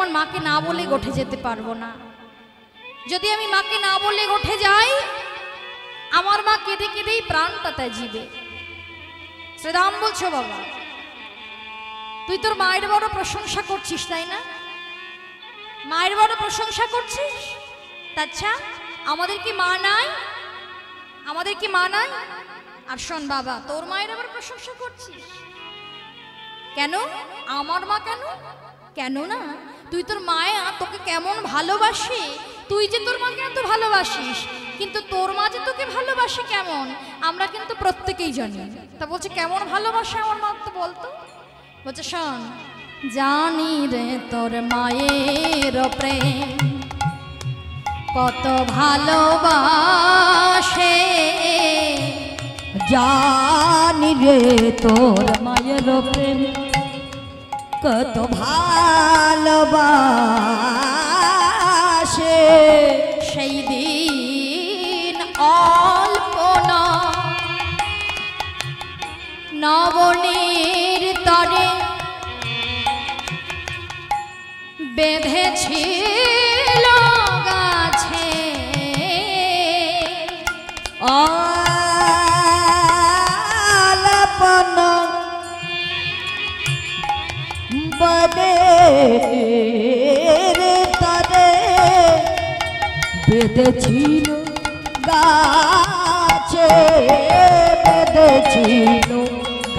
আমার মাকে না বলে গোঠে যেতে পারবো না। যদি আমি মাকে না বলে গোঠে যাই, আমার মা কেঁদে কেঁদেই প্রাণটা ত্যাজিবে। শ্রীরাম বলছো বাবা, তুই তোর মায়ের বড় প্রশংসা করছিস, তাই না? মায়ের বড় প্রশংসা করছিস। আচ্ছা, আমাদের কি মা নাই? আমাদের কি মা নাই? আর শোন বাবা, তোর মায়ের আবার প্রশংসা করছিস কেন? আমার মা কেন? কেন না, তুই তোর মায়া তোকে কেমন ভালোবাসে, তুই যে তোর মাকে এত ভালোবাসিস, কিন্তু তোর মা যে তোকে ভালোবাসে কেমন আমরা কিন্তু প্রত্যেকেই জানি। তা বলছে কেমন ভালোবাসে আমার মা, তো বলতো। বলছে শোন, জানি রে তোর মায়ের প্রেম কত ভালোবাসে, জানি রে তোর মায়ের প্রেম কত ভালোবাসে। সেই দিন অল্প নবনীর তরে বেঁধেছিল গাছে, আলাপন বনের তরে বেঁধেছিল গাছে, বেঁধেছিল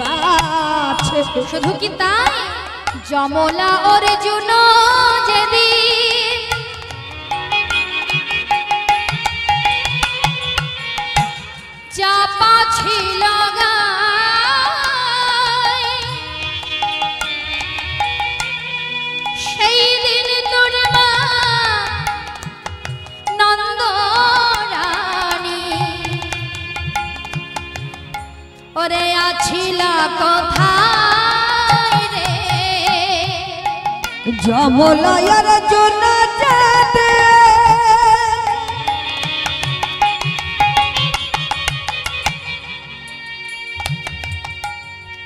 গাছে। শুধু কি তাই, যমলা অর্জুন যেদিন চাপা ছিল গায়ে, সেই দিন তোর মা নন্দরানী ওরে আছিলা কোথায় রে, যমলার জন্য যাতে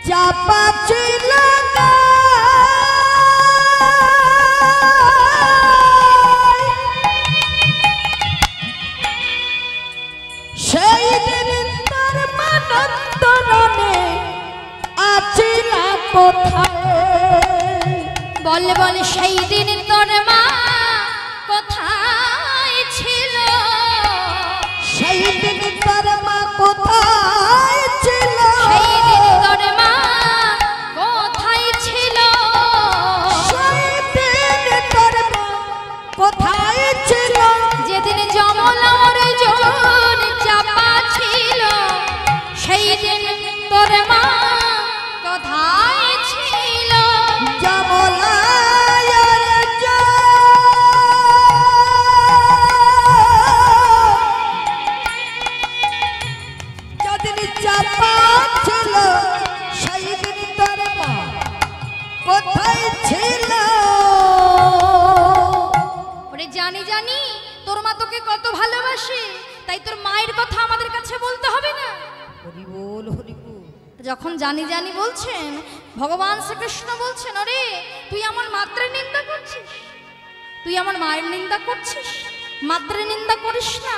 চাপা ছিল সেই দিন তার মানন্তরণে আছিলা কোথায়। বল বল সেই দিন তোর মা কোথায় ছিল, সেই দিন তোর মা কোথায় ছিল, সেই দিন তোর মা কোথায় ছিল, সেই দিন তোর মা কোথায় ছিল, যেদিন যমলা অর্জুন চাপা ছিল, সেই দিন তোর মা কোথায় ছিল। যমলার যেদিন চাপা ছিল, সেই দিন তোর মা কোথায় ছিল। ওরে জানি জানি তোর মা তোকে কত ভালোবাসে, তাই তোর মায়ের কথা আমাদের কাছে বলতে হবে না। হরি বল, হরি বল। যখন জানি জানি বলছেন, ভগবান শ্রীকৃষ্ণ বলছেন, আরে তুই আমার মাত্রের নিন্দা করছিস, তুই আমার মায়ের নিন্দা করছিস, মাত্রের নিন্দা করিস না,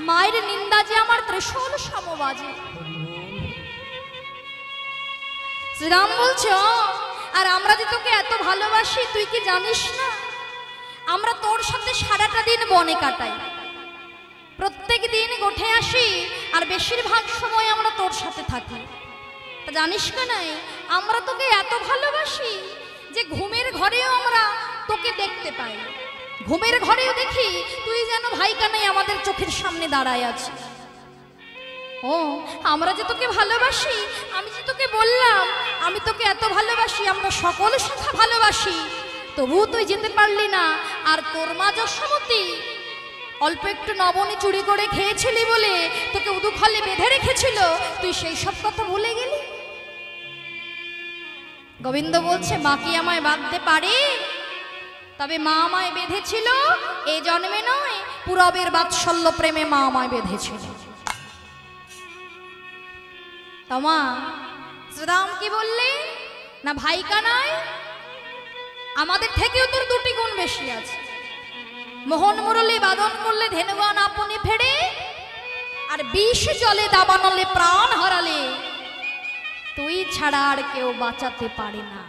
মায়ের নিন্দা যে আমার ত্রিশূল সমবাজে। শ্রীরাম বলছে, আর আমরা যে তোকে এত ভালোবাসি তুই কি জানিস না, আমরা তোর সাথে সারাটা দিন বনে কাটাই, প্রত্যেক দিন গোঠে আসি, আর বেশিরভাগ সময় আমরা তোর সাথে থাকি। তা জানিস না, আমরা তোকে এত ভালোবাসি যে ঘুমের ঘরেও আমরা তোকে দেখতে পাই, ঘুমের ঘরেও দেখি তুই যেন ভাই কানাই আমাদের চোখের সামনে দাঁড়ায় আছিস। ও আমরা যে তোকে ভালোবাসি, আমি যে তোকে বললাম আমি তোকে এত ভালোবাসি, আমরা সকল সখা ভালোবাসি, তবুও তুই যেতে পারলি না। আর তোর মা যশোমতী অল্প একটু নবনী চুরি করে খেয়েছিলি বলে তোকে উদুখলে বেঁধে রেখেছিল, তুই সেই সব কথা ভুলে গেলি। গোবিন্দ বলছে, মা কি আমায় বাঁধতে পারে? তবে মা আমায় বেঁধেছিল এ জন্মে নয়, পূরবের বাৎসল্য প্রেমে মা আমায় বেঁধেছিল। তোমা শ্রীরাম কি বললে না, ভাই কানাই আমাদের থেকেও তোর দুটি গুণ বেশি। মোহন মুরলী বাদন করলে ধেনুগান আপনি ফেরে, আর বিষ জলে দাবানলে প্রাণ হারালে তুই ছাড়া আর কেউ বাঁচাতে পারে না।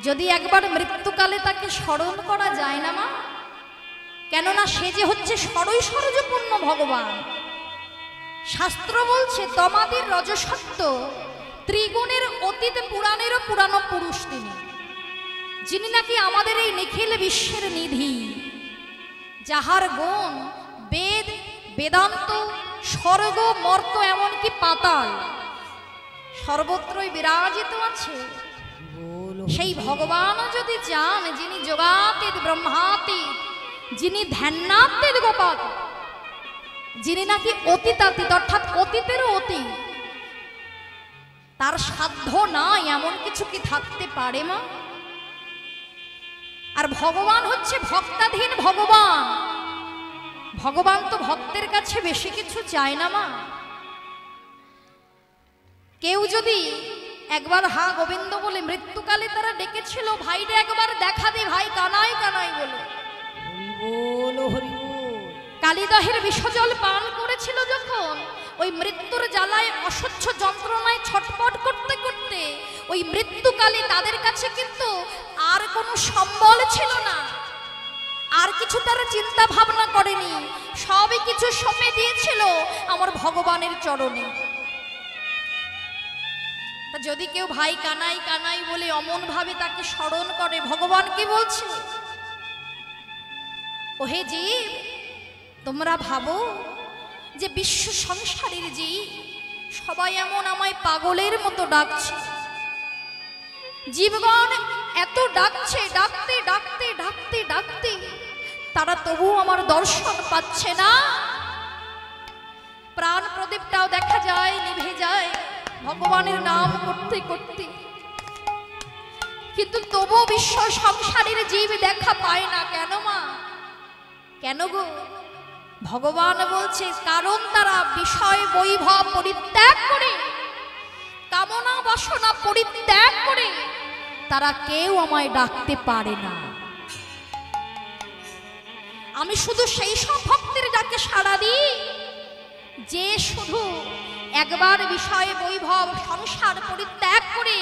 যদি একবার মৃত্যুকালে তাকে স্মরণ করা যায় না মা, কেননা সে যে হচ্ছে ষড়ৈশ্বর্যপূর্ণ ভগবান। শাস্ত্র বলছে তমাদির রজসত্ব ত্রিগুণের অতীত পুরাণেরও পুরানো পুরুষ তিনি, যিনি নাকি আমাদের এই নিখিল বিশ্বের নিধি, যাহার গুণ বেদ বেদান্ত স্বর্গ মর্ত এমনকি পাতাল সর্বত্রই বিরাজিত আছে। সেই ভগবান যদি চান, যিনি যোগাতীত ব্রহ্মাতীত, যিনি ধ্যানাতীত গোপাল, যিনি নাকি অতীতাতীত অর্থাৎ অতীতেরও অতীত, তার সাধ্য নাই এমন কিছু কি থাকতে পারে মা? আর ভগবান হচ্ছে ভক্তাধীন ভগবান। ভগবান তো ভক্তের কাছে বেশি কিছু চায় না মা। কেউ যদি একবার হা গোবিন্দ বলে, মৃত্যুকালে তারা ডেকেছিল ভাইরে একবার দেখা দে ভাই, কানাই কানাই বলে। কালিদহের বিষজল পান করেছিল যখন, ওই মৃত্যুর জ্বালায় অসহ্য যন্ত্রণায় ছটপট করতে করতে ওই মৃত্যুকালে তাদের কাছে কিন্তু আর কোনো সম্বল ছিল না, আর কিছু তারা চিন্তা ভাবনা করেনি, সবই কিছু সঁপে দিয়েছিল আমার ভগবানের চরণে। যদি কেউ ভাই কানাই কানাই বলে অমন ভাবে তাকে স্মরণ করে, ভগবান কি বলছে? ওহে জীব, তোমরা ভাবো যে বিশ্ব সংসারের জীব সবাই এমন আমায় পাগলের মতো ডাকছে। জীবগণ এত ডাকছে, ডাকতে ডাকতে ডাকতে ডাকতে তারা তবু আমার দর্শন পাচ্ছে না। প্রাণ প্রদীপটাও দেখা যায় নিভে যায় ভগবানের নাম করতে করতে, কিন্তু তবু বিশ্ব সংসারের জীব দেখা পায় না। কেন মা? কেন গো? ভগবান বলছে কারণ তারা বিষয় বৈভব পরিত্যাগ করে, কামনা বাসনা পরিত্যাগ করে তারা কেউ আমায় ডাকতে পারে না। আমি শুধু সেই সব ভক্তের ডাকে সাড়া দিই যে শুধু একবার বিষয় বৈভব সংসার পরিত্যাগ করে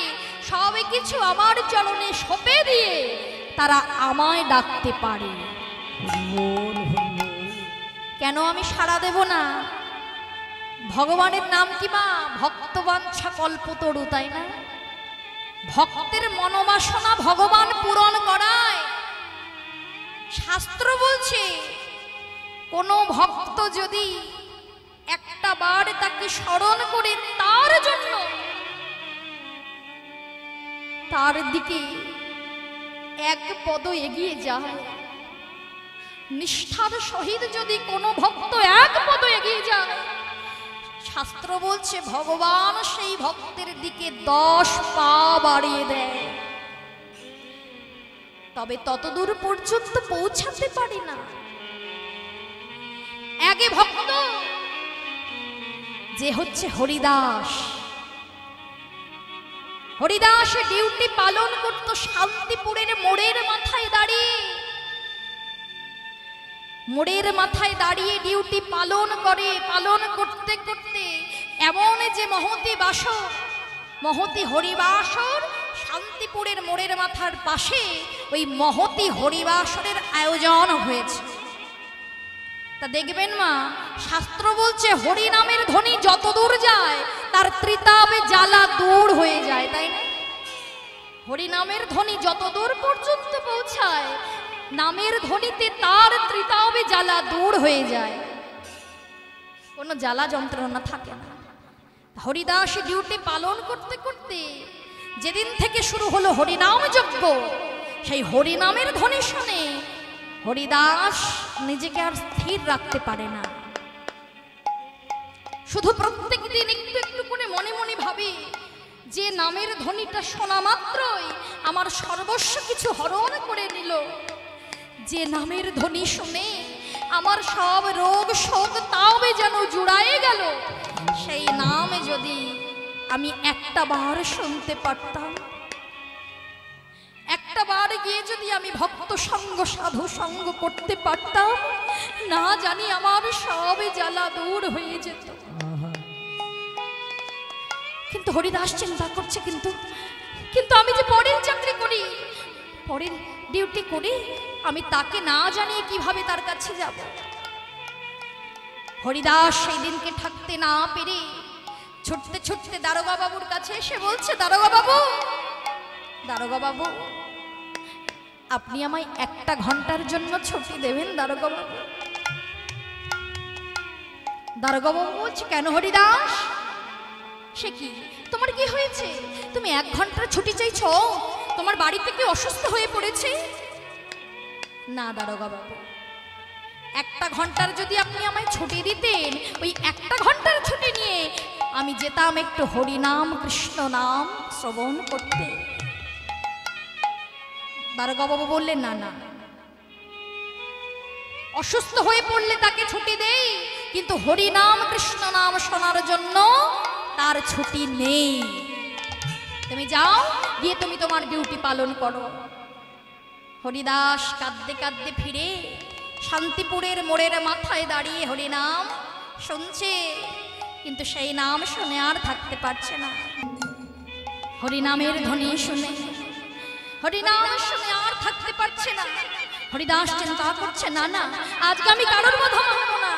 সব কিছু আমার চরণে সঁপে দিয়ে তারা আমায় ডাকতে পারে। কেন আমি সাড়া দেব না? ভগবানের নাম কি মা? ভক্তবাঞ্ছা কল্পতরু, তাই না? ভক্তের মনোবাসনা ভগবান পূরণ করায়। শাস্ত্র বলছে কোন ভক্ত যদি একটা বার তাকে স্মরণ করে তার জন্য তার দিকে এক পদ এগিয়ে যায়, নিষ্ঠার সহিত যদি কোনো ভক্ত এক পদ এগিয়ে যায়, শাস্ত্র বলছে ভগবান সেই ভক্তের দিকে 10 পা বাড়িয়ে দেয়। তবে ততদূর পর্যন্ত পৌঁছাতে পারে না। একে ভক্ত যে হচ্ছে হরিদাস, হরিদাস ডিউটি পালন করত শান্তিপুরের মোড়ের মাথায় দাঁড়িয়ে। মোড়ের মাথায় দাঁড়িয়ে ডিউটি পালন করে, পালন করতে করতে এমন যে মহতি বাসর, মহতি হরিবাসর শান্তিপুরের মোড়ের মাথার পাশে ওই মহতি হরিবাসরের আয়োজন হয়েছে। তা দেখবেন মা, শাস্ত্র বলছে হরি নামের ধ্বনি যত দূর যায় তার ত্রিতাবে জ্বালা দূর হয়ে যায়, তাই না? হরি নামের ধ্বনি যত দূর পর্যন্ত পৌঁছায়, নামের ধ্বনিতে তার ত্রিতাবে জ্বালা দূর হয়ে যায়, কোনো জ্বালা যন্ত্রণা থাকে না। হরিদাস ডিউটি পালন করতে করতে যেদিন থেকে শুরু হলো হরিনাম যজ্ঞ, সেই হরিনামের ধ্বনি শুনে হরিদাস নিজেকে আর স্থির রাখতে পারে না। শুধু প্রত্যেক দিন একটু একটু করে মনে মনে ভাবে যে নামের ধ্বনিটা শোনা মাত্রই আমার সর্বস্ব কিছু হরণ করে নিল, যে নামের ধ্বনি শুনে আমার সব রোগ শোক তাও যেন জুড়ায়ে গেল। সেই নামে যদি আমি একটা বার শুনতে পারতাম, একটা বার গিয়ে যদি আমি ভক্ত সঙ্গ সাধু সঙ্গ করতে পারতাম, না জানি আমার সব জ্বালা দূর হয়ে যেত। কিন্তু হরিদাস চিন্তা করছে, কিন্তু কিন্তু আমি যে পরের চাকরি করি, পরের ডিউটি করি, আমি তাকে না জানিয়ে কিভাবে তার কাছে যাব। হরিদাস সেই দিনকে থাকতে না পেরে ছুটতে ছুটতে দারোগা বাবুর কাছে এসে বলছে, দারোগা বাবু, দারোগা বাবু, আপনি আমায় 1 ঘন্টার জন্য ছুটি দেবেন দারোগা বাবু। দারোগা বাবু বলছে, কেন হরিদাস, সে কি, তোমার কি হয়েছে, তুমি 1 ঘন্টার ছুটি চাইছো, তোমার বাড়িতে কি অসুস্থ হয়ে পড়েছে? না দারোগা বাবু, 1 ঘন্টার যদি আপনি আমায় ছুটি দিতেন, ওই 1 ঘন্টার ছুটি নিয়ে আমি যেতাম একটু হরিনাম কৃষ্ণ নাম শ্রবণ করতে। দারোগা বাবু বললেন, না না, অসুস্থ হয়ে পড়লে তাকে ছুটি দেই, কিন্তু হরিনাম কৃষ্ণ নাম শোনার জন্য তার ছুটি নেই। তুমি যাও, গিয়ে তুমি তোমার ডিউটি পালন করো। হরিদাস কাঁদতে কাঁদতে ফিরে শান্তিপুরের মোড়ের মাথায় দাঁড়িয়ে হরিনাম শুনছে, কিন্তু সেই নাম শুনে আর থাকতে পারছে না। হরিনামের ধ্বনি শুনে, হরিনাম শুনে আর থাকতে পারছে না। হরিদাস চিন্তা করছে, না না, আজকে আমি কারোর বাধা মানব না,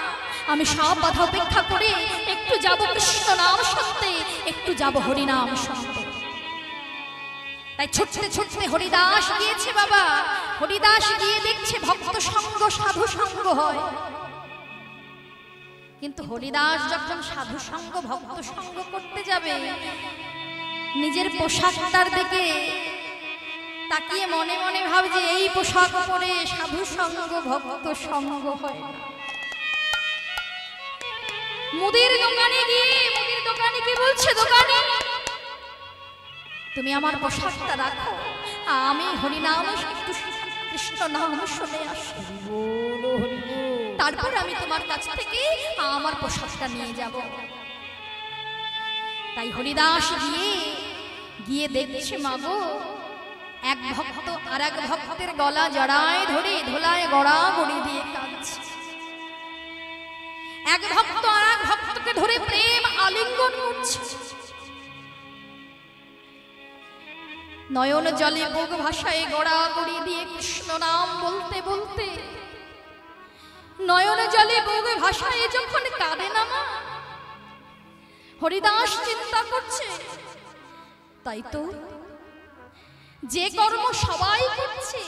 আমি সব বাধা উপেক্ষা করে একটু যাব কৃষ্ণ নাম শুনতে, একটু যাব হরিনাম শুনতে। তাই ছুটতে ছুটতে হরিদাস গিয়েছে। বাবা হরিদাস গিয়ে দেখছে ভক্ত সঙ্গ সাধু সঙ্গ হয়, কিন্তু হরিদাস যখন সাধু সঙ্গ ভক্ত সঙ্গ করতে যাবে, নিজের পোশাকটার দিকে তাকিয়ে মনে মনে ভাবছে, এই পোশাক পরে সাধু সঙ্গ ভক্ত সঙ্গ হয় না। মুদির দোকানে গিয়ে মুদির দোকানে কি বলছে, দোকানে তুমি আমার পোশাকটা রাখো, আমি হরিনাম একটু কৃষ্ণ নাম শুনে আসি, তারপর আমি তোমার কাছ থেকে আমার পোশাকটা নিয়ে যাব। তাই হরিদাস গিয়ে দেখছে, মাগো, এক ভক্ত আর এক ভক্তের গলা জড়ায় ধরে ধোলায় গড়া গড়ি দিয়ে কাঁদছে। এক ভক্ত আর এক ভক্তকে ধরে প্রেম আলিঙ্গন করছে। নয়ন জলে বুক ভাষায় গড়া গড়ি দিয়ে কৃষ্ণ নাম বলতে বলতে, নয়ন জলে বুক ভাষায় যখন কাঁদে না মা, হরিদাস চিন্তা করছে, তাই তো, যে কর্ম সবাই করছে,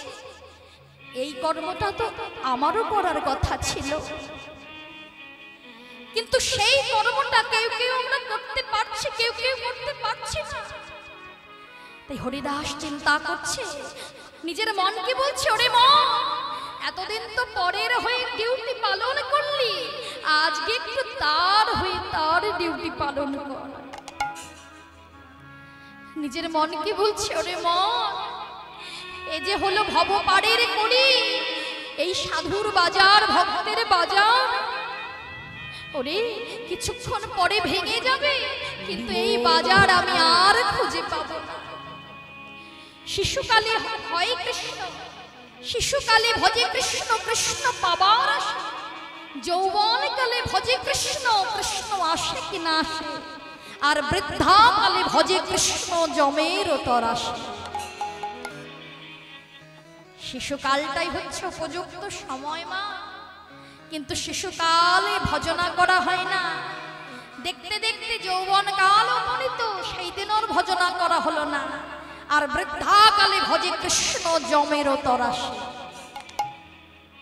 এই কর্মটা তো আমারও করার কথা ছিল, কিন্তু সেই কর্মটা কেউ কেউ আমরা করতে পারছি, কেউ কেউ করতে পারছি না। তাই হরিদাস চিন্তা করছে, নিজের মনকে বলছে, ওরে মন, এতদিন তো পরের হয়ে ডিউটি পালন করলি, আজকে একটু তার হয়ে তার ডিউটি পালন কর। নিজের মনকে বলছে, ওরে মন, এই যে হলো ভবপাড়ের কড়ি, এই সাধুর বাজার ভক্তের বাজার, ওরে কিছুক্ষণ পরে ভেঙে যাবে, কিন্তু এই বাজার আমি আর খুঁজে পাবো না। শিশুকালে হয় কৃষ্ণ, শিশুকালে ভজে কৃষ্ণ, কৃষ্ণ পাবার আসে, যৌবনকালে ভজে কৃষ্ণ, কৃষ্ণ আসে কি না আসে, আর বৃদ্ধাকালে ভজে কৃষ্ণ জমের তর আসে। শিশুকালটাই হচ্ছে উপযুক্ত সময় মা, কিন্তু শিশুকালে ভজনা করা হয় না, দেখতে দেখতে যৌবন কাল অপনীত, সেই দিন ওর ভজনা করা হলো না, আর বৃদ্ধাকালে ভজে কৃষ্ণ জমের তর আসে।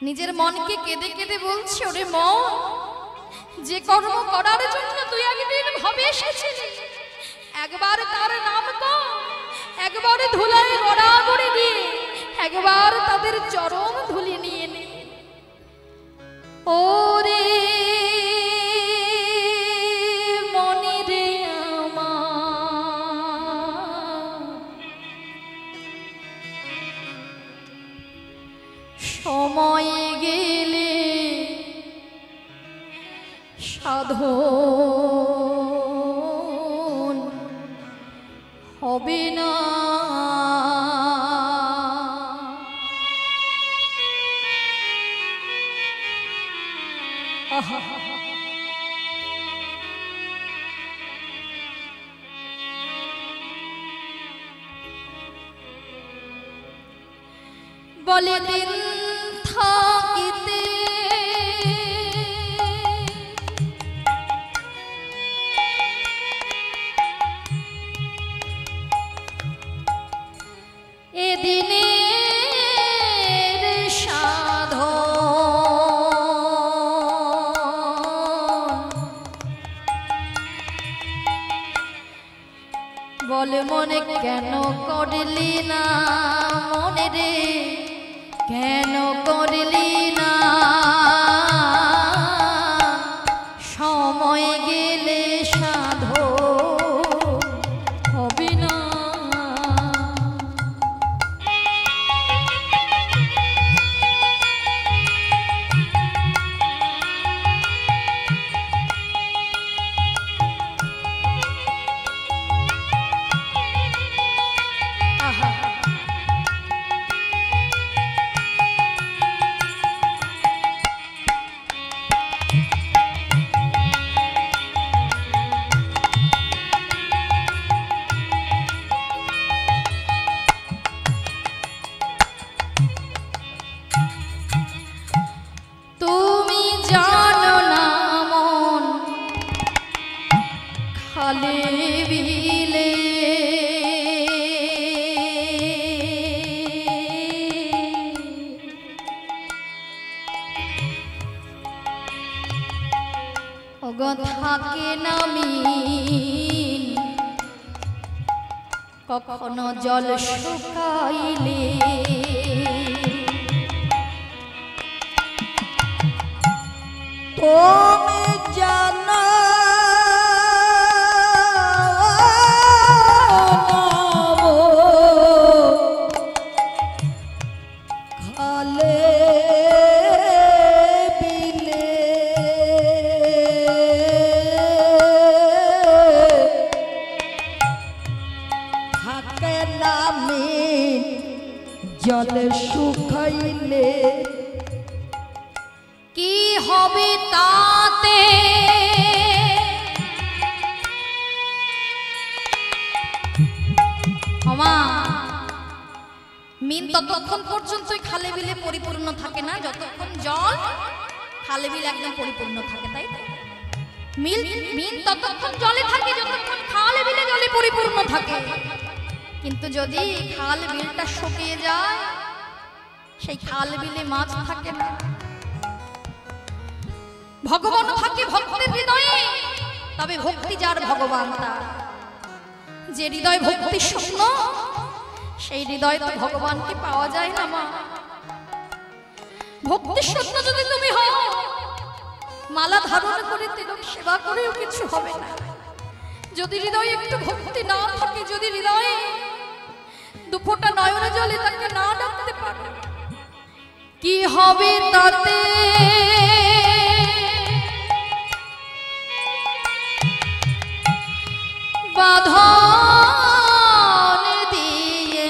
নিজের মনকে কেঁদে কেঁদে বলছে, ওরে মন, যে কর্ম করার জন্য তুই একদিন ভাবে এসেছিলি, একবার তার নাম কর, একবার ধুলায় গড়াগড়ি দিয়ে একবার তাদের চরণ ধুলি নিয়ে নে। ওরে মনে রে আমার, সময় গেলে সাধন হবে না। বলে দিন থাকিতে এদিনের সাধন বলে মনে কেন করলি না মনে রে কেন করলি না সময় গেলে সাধো হবে না খালে বিলে থাকে নামি কখনো জল শুকাইলে তুমি জানো জলে শুকাইলে কি হবে তাতে মিন ততক্ষণ পর্যন্তই খালে বিলে পরিপূর্ণ থাকে না যতক্ষণ জল খালে বিলে একদম পরিপূর্ণ থাকে তাই মিন ততক্ষণ জলে থাকে যতক্ষণ খালে বিলে জলে পরিপূর্ণ থাকে কিন্তু যদি খাল বিলটা শুকিয়ে যায় সেই খাল বিলে মাছ থাকে না ভগবান থাকে ভক্তের হৃদয়ে তবে ভক্তি যার ভগবান তার যে হৃদয় ভক্তি শূন্য সেই হৃদয়ে তো ভগবানকে পাওয়া যায় না মা ভক্তি শূন্য যদি তুমি হও মালা ধারণ করে তিলক সেবা করেও কিছু হবে না যদি হৃদয়ে একটু ভক্তি না থাকে যদি হৃদয়ে দুফোঁটা নয়নে জলে তাকে না ডাকতে পারে কি হবে তাতে বাঁধন দিয়ে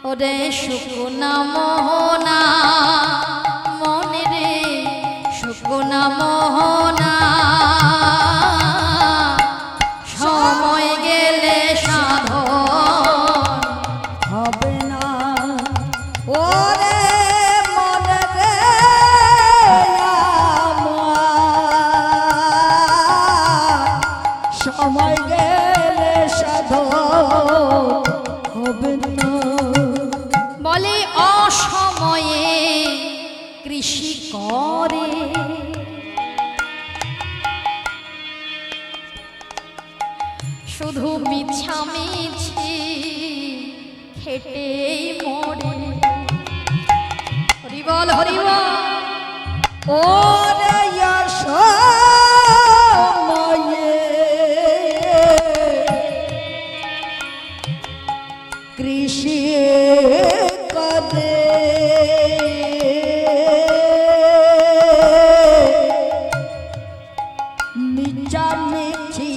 ওরে শুকনা মোহনা মনে রে শুকনা মোহনা সময় গেলে সাধন হবে না ওরে মনে রে সময় গেলে সাধন হবে না বলে অসময়ে কৃষি করে শুধু মিছামিছি খেটেই মরে হরিবল হরিবল ওরে সময়ে কৃষি করে মিছামিছি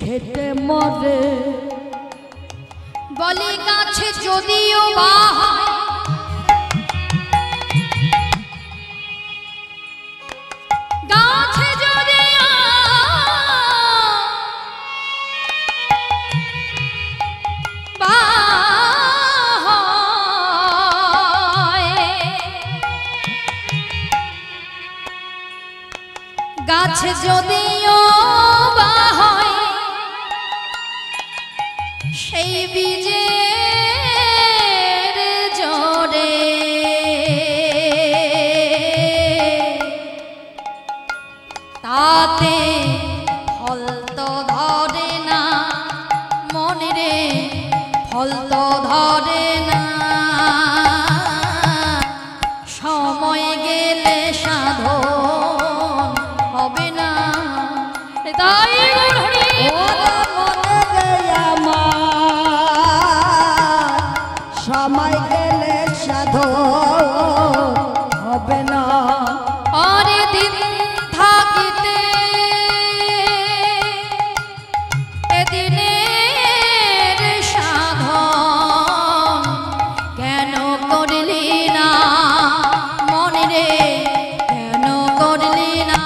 খেটে মরে বলে গাছে যদিও বা হয়, গাছে যদিও বা হয়, গাছে যদিও বা হয়, সেই বীজের জোরে তাতে ফল তো ধরে না মনে রে, ফল তো ধরে না, সময় গেলে সাধন হবে না। তাই সময় গেলে সাধন হবে না। আরে দিন থাকিতে এদিনের সাধন কেন করলি না মনে রে, কেন করলি না,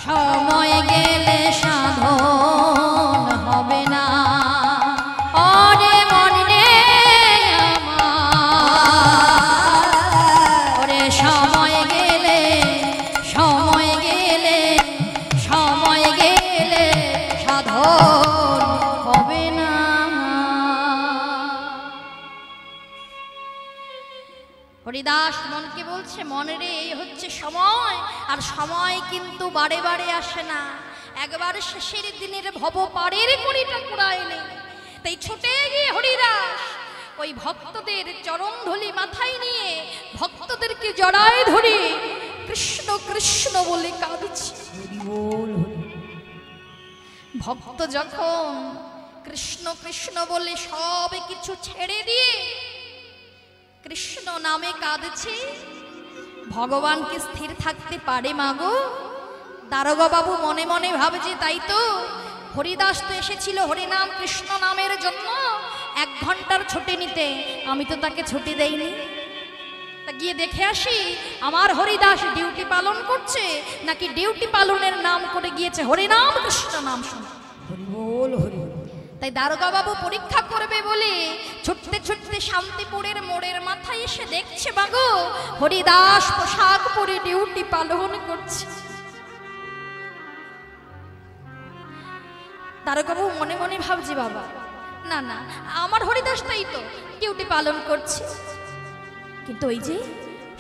সময় গেলে সাধন হবে না। ওরে মনে রে আমার, ওরে সময় গেলে, সময় গেলে, সময় গেলে সাধন হবে না। হরিদাস মনকে বলছে, মনে রে এই হচ্ছে সময়, আর সময় কিন্তু বারে বারে আসে না, একবার শেষের দিনের ভব পারের কড়িটা কুড়ায় নেই। তাই ছুটে গিয়ে হরিদাস ওই ভক্তদের চরণ ধুলি মাথায় নিয়ে ভক্তদেরকে জড়ায় ধরে কৃষ্ণ কৃষ্ণ বলে কাঁদছে। ভক্ত যখন কৃষ্ণ কৃষ্ণ বলে সব কিছু ছেড়ে দিয়ে কৃষ্ণ নামে কাঁদছে, ভগবান কি স্থির থাকতে পারে মাগো? দারোগা বাবু মনে মনে ভাবছে, তাই তো হরিদাস তো এসেছিল হরিনাম কৃষ্ণ নামের জন্য 1 ঘন্টার ছুটি নিতে, আমি তো তাকে ছুটি দেইনি। তা গিয়ে দেখে আসি আমার হরিদাস ডিউটি পালন করছে নাকি ডিউটি পালনের নাম করে গিয়েছে হরিনাম কৃষ্ণ নাম শুনতে। তাই দারোগা বাবু পরীক্ষা করবে বলে ছুটতে ছুটতে শান্তিপুরের মোড়ের মাথায় এসে দেখছে বাগো হরিদাস পোশাক পরে ডিউটি পালন করছে। দারোগা বাবু মনে মনে ভাবছে, বাবা না না, আমার হরিদাস তাই তো ডিউটি পালন করছে, কিন্তু ওই যে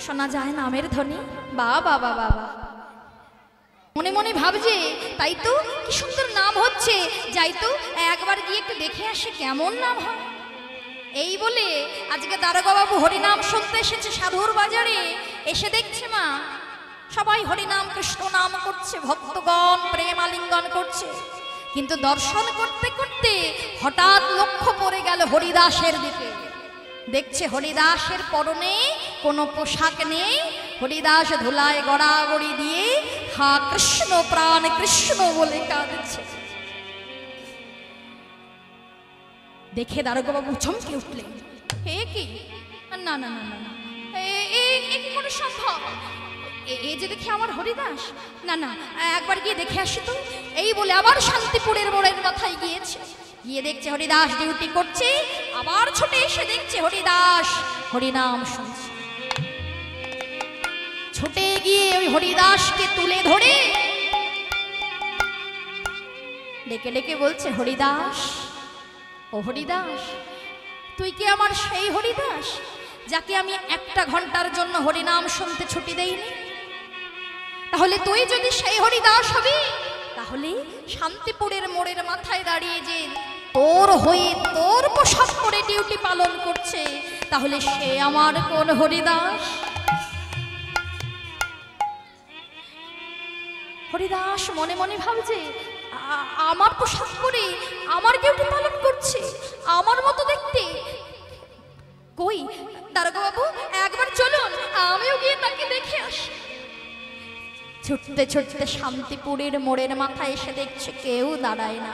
শোনা যায় নামের ধ্বনি, বাবা বাবা বাবা, মনে মনে ভাবছে তাই তো কি সুন্দর নাম হচ্ছে, যাই তো একবার গিয়ে একটু দেখে আসে কেমন নাম হয়। এই বলে আজকে দারোগা বাবু হরিনাম শুনতে এসেছে সাধুর বাজারে, এসে দেখছে মা সবাই হরিনাম কৃষ্ণ নাম করছে, ভক্তগণ প্রেম আলিঙ্গন করছে, কিন্তু দর্শন করতে করতে হঠাৎ লক্ষ্য পড়ে গেল হরিদাসের দিকে। দেখছে হরিদাসের পরনে কোনো পোশাক নেই, হরিদাস ধুলায় গড়াগড়ি দিয়ে হা কৃষ্ণ প্রাণ কৃষ্ণ বলে কাঁদছে। দেখে দারোগা বাবু চমকে উঠলেন, হে কি, না না না না, এ কি করে সম্ভব, এ যে দেখি আমার হরিদাস, না না একবার গিয়ে দেখে আসি তো। এই বলে আবার শান্তিপুরের মোড়ের মাথায় গিয়েছে, গিয়ে দেখছে হরিদাস ডিউটি করছে, আবার ছুটে এসে দেখছে হরিদাস হরিনাম শুনছে। ছুটে গিয়ে ওই হরিদাসকে তুলে ধরে ডেকে ডেকে বলছে, হরিদাস, ও হরিদাস, তুই কি আমার সেই হরিদাস যাকে আমি 1 ঘন্টার জন্য হরিনাম শুনতে ছুটি দেইনি? তাহলে তুই যদি সেই হরিদাস হবি, তাহলে শান্তিপুরের মোড়ের মাথায় দাঁড়িয়ে যে তোর হয়ে তোর পোশাক পরে ডিউটি পালন করছে, তাহলে সে আমার কোন হরিদাস? হরিদাস মনে মনে ভাবছে, আমার পোশাক পরে আমার ডিউটি পালন করছে, আমার মতো দেখতে, কই দারোগা বাবু একবার চলুন আমিও গিয়ে তাকে দেখে আসি। ছুটতে ছুটতে শান্তিপুরের মোড়ের মাথায় এসে দেখছে কেউ দাঁড়ায় না,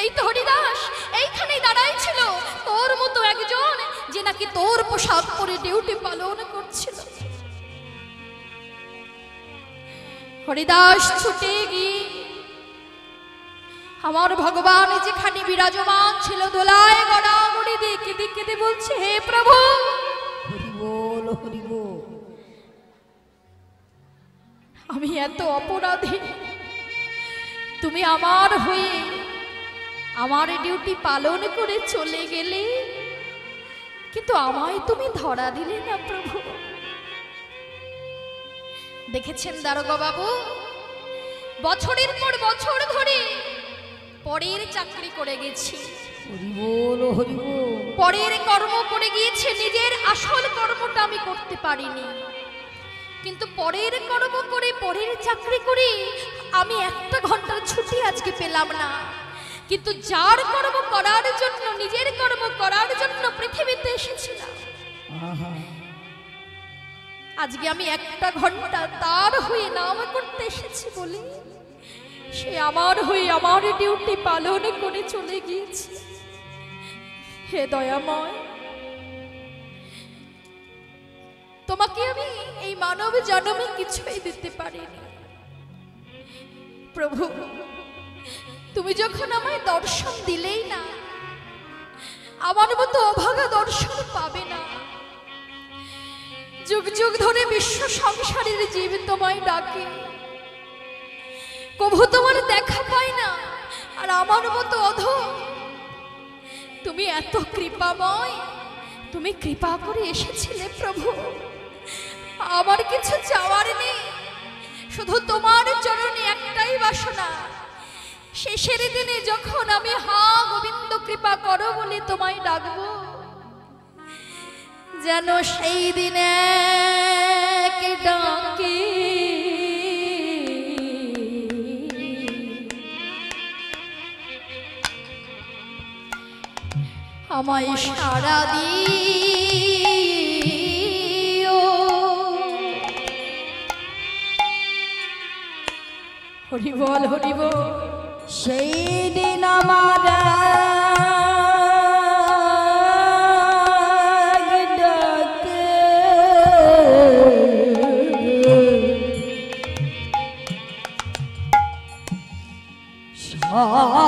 এই তো হরিদাস এইখানেই দাঁড়াই ছিল তোর মতো একজন, যে নাকি তোর পোশাক পরে ডিউটি পালন করছিল। হরিদাস ছুটে গিয়ে আমার ভগবান যেখানে বিরাজমান ছিল দোলায় গড়াগড়ি দিয়ে কেঁদে কেঁদে বলছে, হে প্রভু, হরি বল হরি বল। আমি এত অপরাধী, তুমি আমার হয়ে আমার ডিউটি পালন করে চলে গেলে, কিন্তু আমায় তুমি ধরা দিলে না প্রভু। দেখেছেন দারোগা বাবু, বছরের পর বছর ধরে পরের চাকরি করে গেছি, হরি বল হরি বল। পরের কর্ম করে গিয়েছে, নিজের আসল কর্মটা আমি করতে পারিনি। কিন্তু পরের কর্ম করে পরের চাকরি করে আমি একটা ঘন্টার ছুটি আজকে পেলাম না। কিন্তু যার কর্ম করার জন্য, নিজের কর্ম করার জন্য পৃথিবীতে এসেছিলাম, আজকে আমি একটা ঘন্টা তার হয়ে নাম করতে এসেছি বলে সে আমার হয়ে আমার ডিউটি পালন করে চলে গিয়েছে। হে দয়াময়, তোমাকে আমি এই মানব জন্মে কিছুই দিতে পারিনি প্রভু। তুমি যখন আমায় দর্শন দিলেই না, আমার মতো অভাগা দর্শন পাবে না। যুগ যুগ ধরে বিশ্ব সংসারের জীব তোমায় ডাকে, কভু তোমার দেখা পায় না। আর আমার মতো অধম, তুমি এত কৃপাময়, তুমি কৃপা করে এসেছিলে প্রভু। আমার কিছু চাওয়ার নেই, শুধু তোমার চরণে একটাই বাসনা। শেষের দিনে যখন আমি হা গোবিন্দ কৃপা করো বলে তোমায় ডাকবো, যেন সেই দিনে কে ডাকে আমায় সারা দিও। হরি বল হরি বল। সেই দিন আমার ডাকে সারা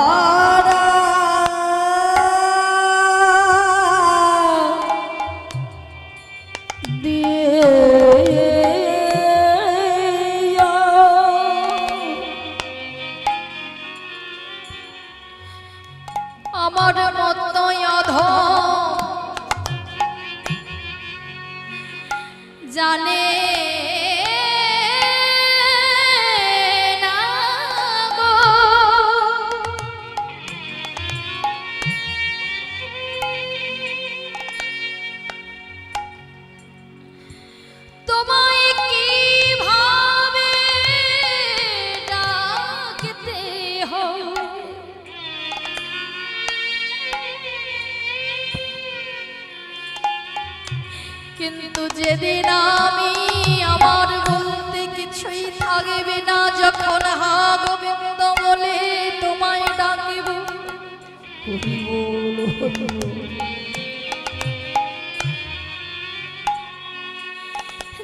আমার মতো অধম জানে না গো, তোমায় কিভাবে ডাকতে হয়। কিন্তু যেদিন আমি আমার বলতে কিছুই থাকবে না, যখন হা গোবিন্দ বলে তোমায় ডাকিব, হরি বল হরি বল।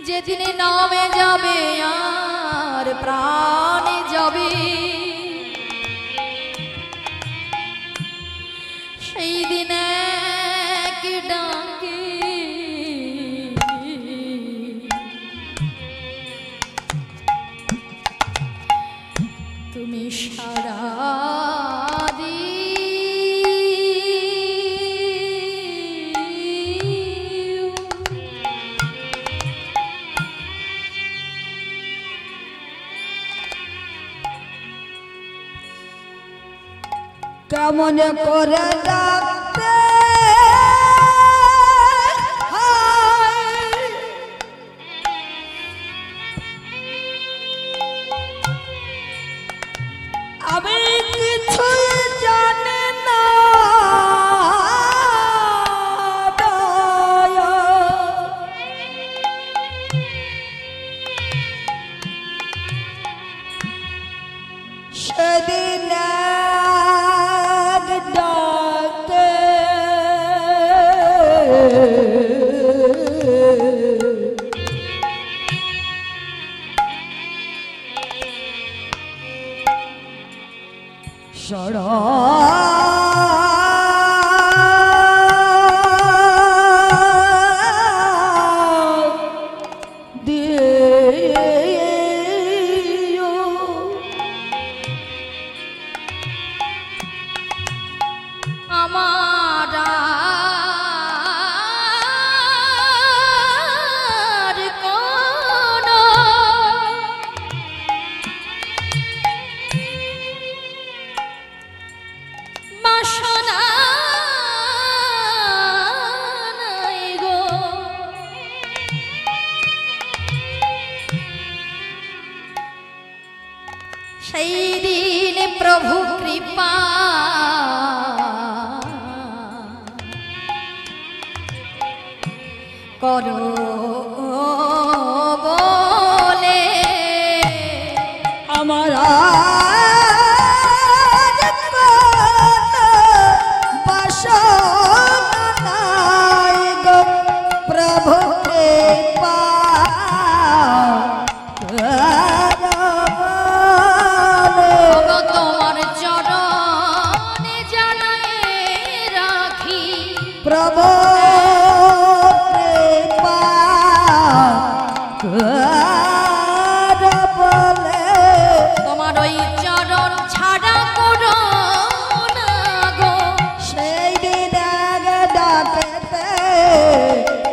যেদিনে নামে যাবে আর প্রাণে যাবে, সেই দিনে কি ডাকে তুমি সারা কেমন করে ডাকতে হয়, আমি কিছু জানি না দয়া। সেদিন সরা সেই দিন প্রভু কৃপা করো বলে আমার প্রভু কৃপা তোমার চরণে জানাই রাখি প্রভু কৃপা বলে তোমার ওই চরণ ছাড়া করো না গো সেই দিন ডাকেতে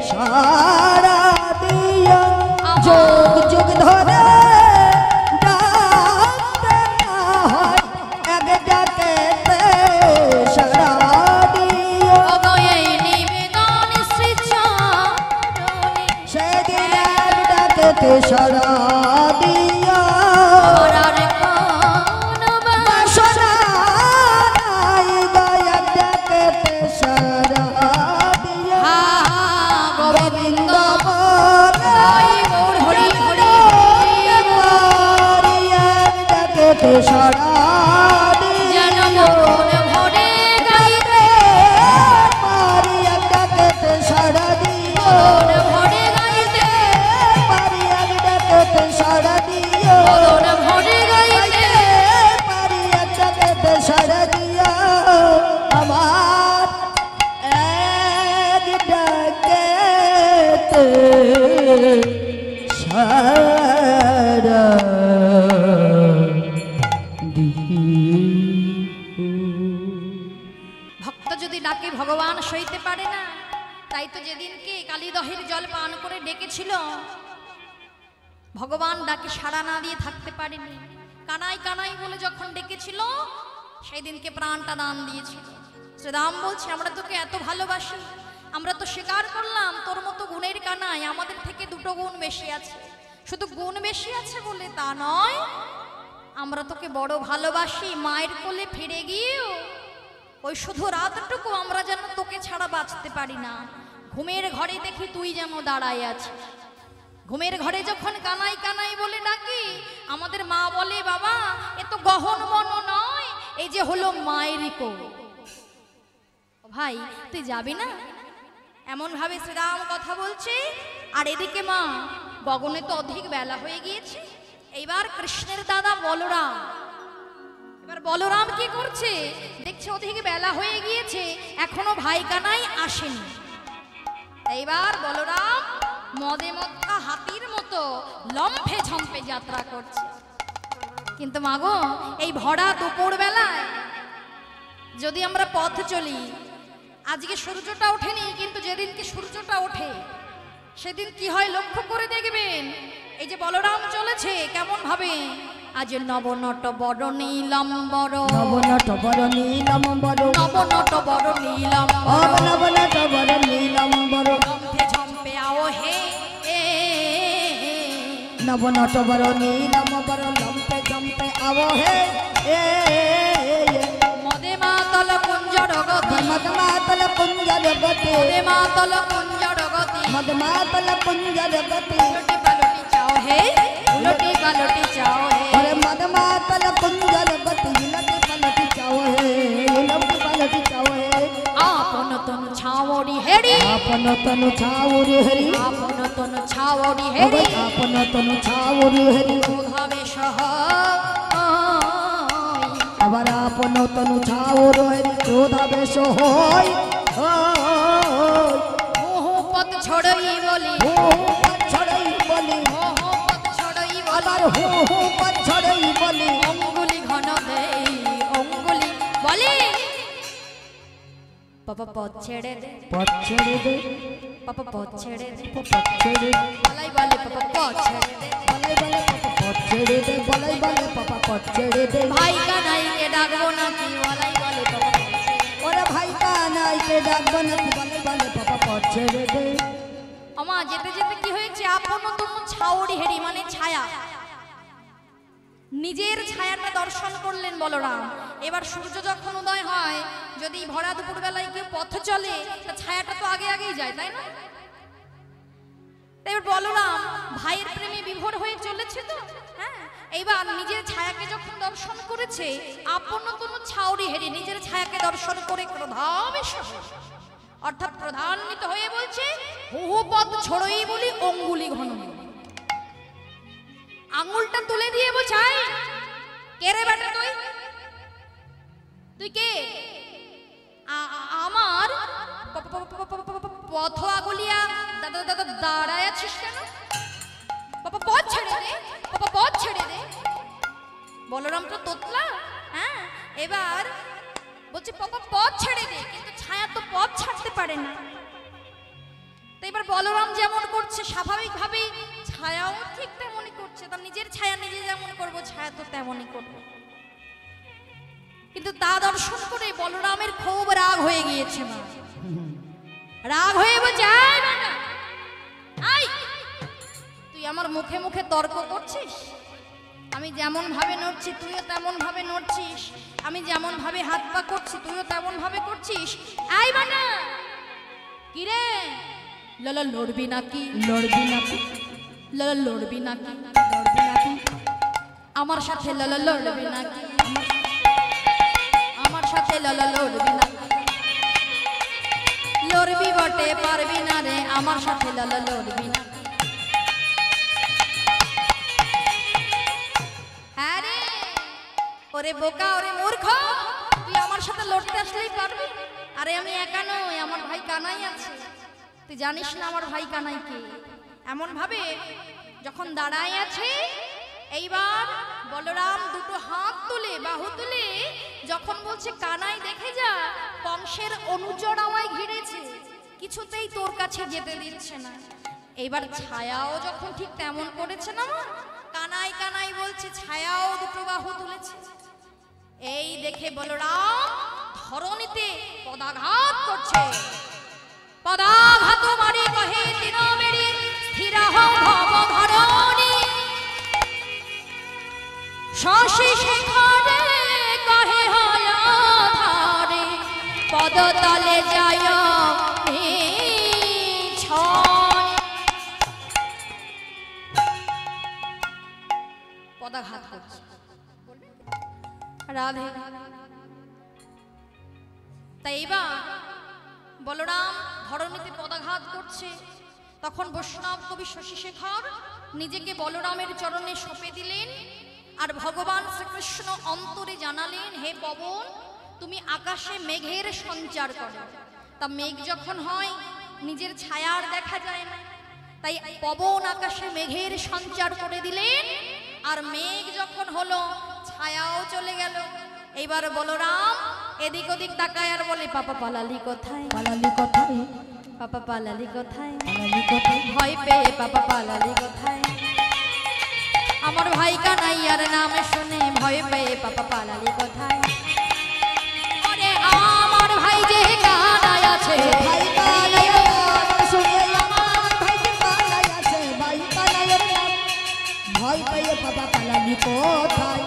সারা দিয়া যুগ যুগ ধরে ডাকতে না হয় এক ডাকেতে সারা দিয়া এই নিবেদন শ্রীচরণে সেদিন ডাকেতে সারা দিয়া আর কোন বাসনা নাই গায়ক ডাকেতে সারা দিয়া গোবিন্দ বলে হরি হরি ডাকেতে সারা যেন দিয়া মন ভরে গাইতে মারিয়া ডাকেতে সারা দিয়া মন ভরে গাইতে মারিয়া ডাকেতে সারা দিয়া মন ভরে গাইতে মারিয়া ডাকেতে সারা দিয়া আমার এক ডাকেতে সারা ভক্ত যদি ডাকে ভগবান সইতে পারে না। তাই তো যেদিনকে কালীদহের জল পান করে ডেকেছিল ভগবান ডাকে সাড়া না দিয়ে থাকতে পারেনি। কানাই কানাই বলে যখন ডেকেছিল সেদিনকে প্রাণটা দান দিয়েছিল। শ্রীরাম বলছে আমরা তোকে এত ভালোবাসি, আমরা তো স্বীকার করলাম তোর মতো গুণের কানাই আমাদের থেকে দুটো গুণ বেশি আছে। শুধু গুণ বেশি আছে বলে তা নয়, আমরা তোকে বড় ভালোবাসি। মায়ের কোলে ফিরে গিয়েও ওই শুধু রাতটুকু আমরা যেন তোকে ছাড়া বাঁচতে পারি না। ঘুমের ঘরে দেখি তুই যেন দাঁড়ায় আছিস। ঘুমের ঘরে যখন কানাই কানাই বলে ডাকি আমাদের মা বলে বাবা এ তো গহন মন নয়, এই যে হলো মায়েরই কোল। ভাই তুই যাবি না? এমন ভাবে শ্রীরাম কথা বলছে। আর এদিকে মা গগনে তো অধিক বেলা হয়ে গিয়েছে। এইবার কৃষ্ণের দাদা বলরাম, এবার বলরাম কি করছে দেখছে অধিক বেলা হয়ে গিয়েছে, এখনো ভাই কানাই আসেনি। এইবার বলরাম মদে মত্তা হাতির মতো লম্ফে ঝম্পে যাত্রা করছে। কিন্তু মাগো এই ভরা দুপুর বেলায় যদি আমরা পথ চলি, আজকে সূর্যটা ওঠেনি কিন্তু যেদিনকে সূর্যটা ওঠে সেদিন কি হয় লক্ষ্য করে দেখবেন। এই যে বলরাম চলেছে কেমন ভাবে, আজ নবনট বড় নীলাম্বর, নবনট বড় নীলাম্বর, নবনট বড় নীলাম্বর, নবনট বড় নীলাম্বর, লম্ফে ঝম্পে আও হে নবনট বড় নীলাম্বর, লম্পে ঝম্পে আও হে মদে মাতল কুঞ্জর গতি, মদমাতল কুঞ্জর গতি, মদে মাতল কুঞ্জর গতি, মদমাতল কুঞ্জর গতি, লুটি পালুটি চাও হে, লুটি পালুটি চাও হে, अरे मदमातल कुंजल गति लटी पलटी चाओ है, लटी पलटी चाओ है। আপন তন ছাওড়ি হেরি, आपन तनु छाउरी हरि, আপন তন ছাওড়ি अबे হেরি, आपन तनु छाउरी हरि, ভাবে সহ अबरा আপন তনু ছাও রয় ক্রোধাবেশ হয় মোহপত ছড়ই বলি মোহপত ছড়ই বলি মোহপত ছড়ই আবার বলি মোহপত ছড়ই বলি অঙ্গুলি ঘন দেই অঙ্গুলি বলে পাপা পথ ছেড়ে দে পথ ছেড়ে দে পাপা পথ ছেড়ে দে পথ ছেড়ে দে বলাই বলে পাপা পথ ছেড়ে দে বলাই বলে পাপা পথ ছেড়ে দে বলাই বলে পাপা পথ ছেড়ে দে ভাই কানাইকে ডাকবো নাকি বলাই বলে পাপা পথ ছেড়ে দে। ওরে ভাই কানাইকে ডাকবো না বলাই বলে পাপা পথ ছেড়ে দে আমা যেতে যেতে কি হয়েছে আপন তুমি ছাউড়ি হেরি মানে ছায়া নিজের ছায়াটা দর্শন করলেন বলরাম। এবার সূর্য যখন উদয় হয় যদি ভরা দুপুর বেলায় কেউ পথ চলে তা ছায়াটা তো আগে আগেই যায় তাই না? এবার বলরাম ভাইয়ের প্রেমে বিভোর হয়ে চলেছে তো হ্যাঁ এইবার নিজের ছায়াকে যখন দর্শন করেছে আপন কোনো ছাউড়ি হেরি নিজের ছায়াকে দর্শন করে ক্রোধাবেশ অর্থাৎ প্রধান্বিত হয়ে বলছে হু পথ ছড়ই বলি অঙ্গুলি ঘন আঙুলটা তুলে দিয়ে বোঝাই কে রে বেটা তুই তুই কে আমার পথ আগুলিয়া দাদা দাদা দাঁড়ায় আছিস কেন বাবা পথ ছেড়ে দে বাবা পথ ছেড়ে দে বলরাম তো তোতলা হ্যাঁ এবার বলছে বাবা পথ ছেড়ে দে কিন্তু ছায়া তো পথ ছাড়তে পারে না তো এবার বলরাম যেমন করছে স্বাভাবিকভাবেই ছায়াও ঠিক তেমনই করছে তার নিজের ছায়া নিজে যেমন করবো ছায়া তো তেমনই করবো কিন্তু তা দর্শন করে বলরামের খুব রাগ হয়ে গিয়েছে মা রাগ হয়ে বলছে তুই আমার মুখে মুখে তর্ক করছিস আমি যেমন ভাবে নড়ছি তুইও তেমন ভাবে নড়ছিস আমি যেমন ভাবে হাত পা করছি তুইও তেমন ভাবে করছিস আই বানা কি রে ললা লড়বি নাকি লড়বি নাকি ললা লড়বি নাকি লড়বি নাকি আমার সাথে ললা লড়বি নাকি আমার সাথে ললা লড়বি নাকি লড়বি বটে পারবি না রে আমার সাথে ললা লড়বি না হ্যাঁ রে ওরে বোকা ওরে মূর্খ তুই আমার সাথে লড়তে আসলেই পারবি আরে আমি একা নই আমার ভাই কানাই আছে তুই জানিস না আমার ভাই কানাই কে এমন ভাবে যখন দাঁড়ায় আছে এইবার বলরাম দুটো হাত তুলে বাহু তুলে যখন বলছে কানাই দেখে যা কংসের অনুচর আমায় ঘিরেছে কিছুতেই তোর কাছে যেতে দিচ্ছে না এইবার ছায়াও যখন ঠিক তেমন করেছে না কানাই কানাই বলছে ছায়াও দুটো বাহু তুলেছে এই দেখে বলরাম ধরণীতে পদাঘাত করছে পদাঘাত মারি কহে তিন মেরি স্থির হও ভব ধরণী শশী শেখরে কহে হয় ধারে পদতলে যায় পদাঘাত করছে রাধে তাই এবার বলরাম ধরণীতে পদাঘাত করছে তখন বৈষ্ণব কবি শশীশেখর নিজেকে বলরামের চরণে সঁপে দিলেন আর ভগবান শ্রীকৃষ্ণ অন্তরে জানালেন হে পবন তুমি আকাশে মেঘের সঞ্চার করো তা মেঘ যখন হয় নিজের ছায়ার দেখা যায় না তাই পবন আকাশে মেঘের সঞ্চার করে দিলেন আর মেঘ যখন হলো ছায়াও চলে গেল এইবার বলরাম এদিক ওদিক তাকায় আর বলে পাপা পালালি কোথায় পালালি কোথায় পাপা পালালি কোথায় পালালি কোথায় ভয় পেয়ে পাপা পালালি কোথায় আমার ভাই কানাইয়ার নাম শুনে ভয় পেয়ে পাপা পালালি কোথায় আরে আমার ভাই যে কানাই আছে ভাই কানাই শুনে আমার ভাই যে কানাই আছে ভাই কানাইয়ের নাম ভয় পেয়ে পাপা পালালি কোথায়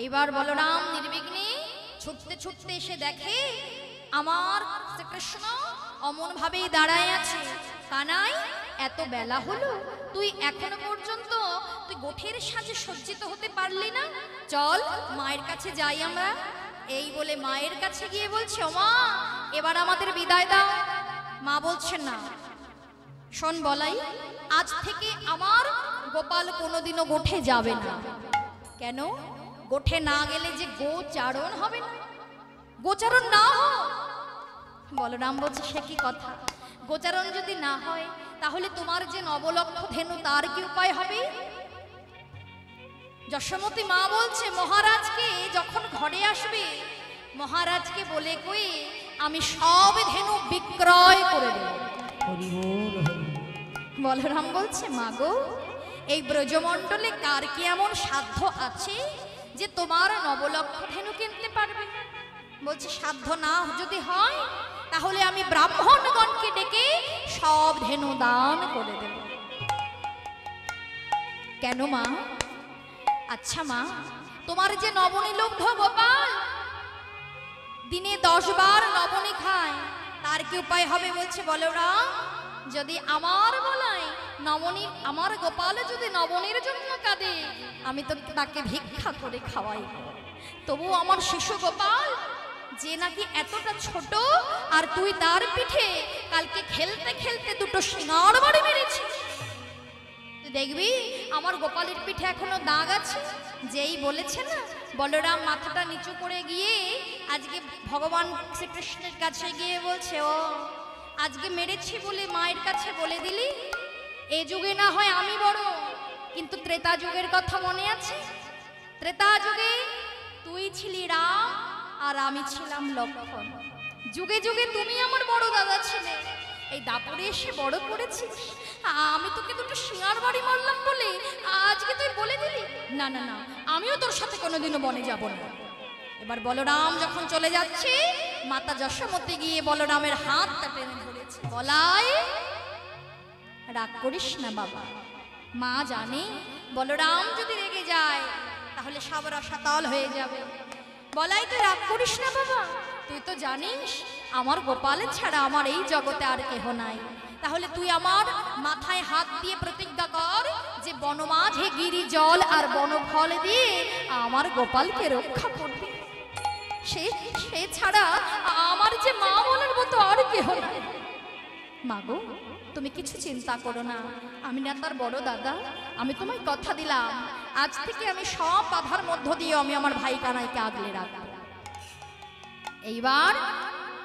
এইবার বলরাম নির্বিঘ্নে ছুটতে ছুটতে এসে দেখে আমার শ্রীকৃষ্ণ অমন ভাবেই দাঁড়ায় আছে কানাই এত বেলা হলো তুই এখনো পর্যন্ত তুই গোঠের সাজে সজ্জিত হতে পারলি না চল মায়ের কাছে যাই আমরা এই বলে মায়ের কাছে গিয়ে বলছে ও মা এবার আমাদের বিদায় দাও মা বলছে না শোন বলাই আজ থেকে আমার গোপাল কোনোদিনও গোঠে যাবে না কেন গোঠে না গেলে যে গোচারণ হবে না, গোচারণ না হয়। বলরাম বলছে সে কি কথা, গোচারণ যদি না হয় তাহলে তোমার যে নবলক্ষ ধেনু তার কি উপায় হবে? যশোমতী মা বলছে মহারাজকে যখন ঘরে আসবে মহারাজকে বলে কই আমি সব ধেনু বিক্রয় করে দেব। বলরাম বলছে মা গো, এই ব্রজমণ্ডলে কার কি এমন সাধ্য আছে যে তোমার নবলক্ষ ধেনু কিনতে পারবে? বলছে সাধ্য না যদি হয় তাহলে আমি ব্রাহ্মণগণকে ডেকে সব ধেনু দান করে দেব। কেন মা? আচ্ছা মা, তোমার যে নবনী লুব্ধ গোপাল দিনে 10 বার নবনী খায়, তার কি উপায় হবে? বলছে বলরাম, যদি আমার বলাই নবনী, আমার গোপাল যদি নবনীর জন্য কাঁদে আমি তো তাকে ভিক্ষা করে খাওয়াই, তবু আমার শিশু গোপাল যে নাকি এতটা ছোট আর তুই তার পিঠে কালকে খেলতে খেলতে 2টো সিঙ্গার বাড়ি মেরেছিস, তুই দেখবি আমার গোপালের পিঠে এখনো দাগ আছে। যেই বলেছে না, বলরাম মাথাটা নিচু করে গিয়ে আজকে ভগবান শ্রীকৃষ্ণের কাছে গিয়ে বলছে, ও আজকে মেরেছি বলে মায়ের কাছে বলে দিলি? এ যুগে না হয় আমি বড়, কিন্তু ত্রেতা যুগের কথা মনে আছে? ত্রেতা যুগে তুই ছিলি রাম আর আমি ছিলাম লক্ষ্মণ, যুগে যুগে তুমি আমার বড় দাদা ছিলে, এই দাপরে এসে বড় করেছিস, আমি তোকে 2টো সিঙ্গার বাড়ি মারলাম বলে আজকে তুই বলে দিলি? না না না, আমিও তোর সাথে কোনোদিনও বনে যাব না। এবার বলরাম যখন চলে যাচ্ছে, মাতা যশোমতী গিয়ে বলরামের হাতটা টেনে ধরেছে, বলাই রাগ করিস না বাবা, মা জানে বলরাম যদি রেগে যায় তাহলে সব রসাতল হয়ে যাবে। বলাই তুই রাগ করিস না বাবা, তুই তো জানিস আমার গোপালের ছাড়া আমার এই জগতে আর কেহ নাই, তাহলে তুই আমার মাথায় হাত দিয়ে প্রতিজ্ঞা কর যে বনমাঝে গিরি জল আর বনফল দিয়ে আমার গোপালকে রক্ষা করবি, সে ছাড়া আমার যে মা বলার মতো আর কেহ নাই। মাগো তুমি কিছু চিন্তা করো না, আমি না তার বড় দাদা, আমি তোমায় কথা দিলাম আজ থেকে আমি সব বাধার মধ্য দিয়ে আমি আমার ভাই কানাইকে আগলে রাখবো। এইবার